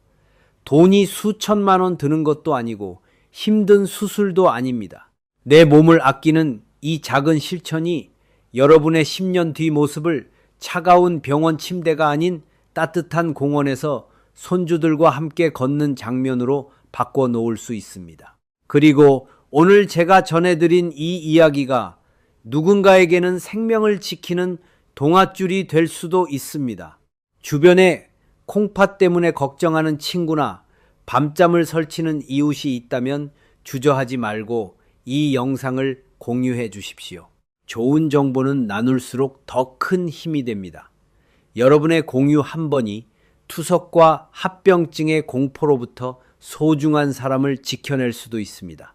돈이 수천만 원 드는 것도 아니고 힘든 수술도 아닙니다. 내 몸을 아끼는 이 작은 실천이 여러분의 10년 뒤 모습을 차가운 병원 침대가 아닌 따뜻한 공원에서 손주들과 함께 걷는 장면으로 바꿔놓을 수 있습니다. 그리고 오늘 제가 전해드린 이 이야기가 누군가에게는 생명을 지키는 동아줄이 될 수도 있습니다. 주변에 콩팥 때문에 걱정하는 친구나 밤잠을 설치는 이웃이 있다면 주저하지 말고 이 영상을 공유해 주십시오. 좋은 정보는 나눌수록 더 큰 힘이 됩니다. 여러분의 공유 한 번이 투석과 합병증의 공포로부터 소중한 사람을 지켜낼 수도 있습니다.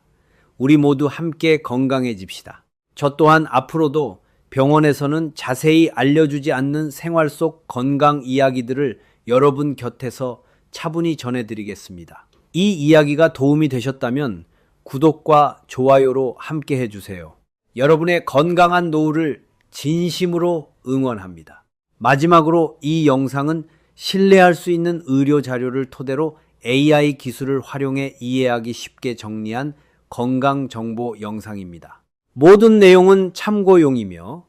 우리 모두 함께 건강해집시다. 저 또한 앞으로도 병원에서는 자세히 알려주지 않는 생활 속 건강 이야기들을 여러분 곁에서 차분히 전해드리겠습니다. 이 이야기가 도움이 되셨다면 구독과 좋아요로 함께 해주세요. 여러분의 건강한 노후를 진심으로 응원합니다. 마지막으로 이 영상은 신뢰할 수 있는 의료 자료를 토대로 AI 기술을 활용해 이해하기 쉽게 정리한 건강정보 영상입니다. 모든 내용은 참고용이며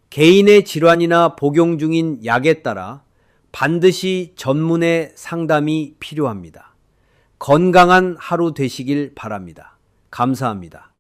개인의 질환이나 복용 중인 약에 따라 반드시 전문의 상담이 필요합니다. 건강한 하루 되시길 바랍니다. 감사합니다.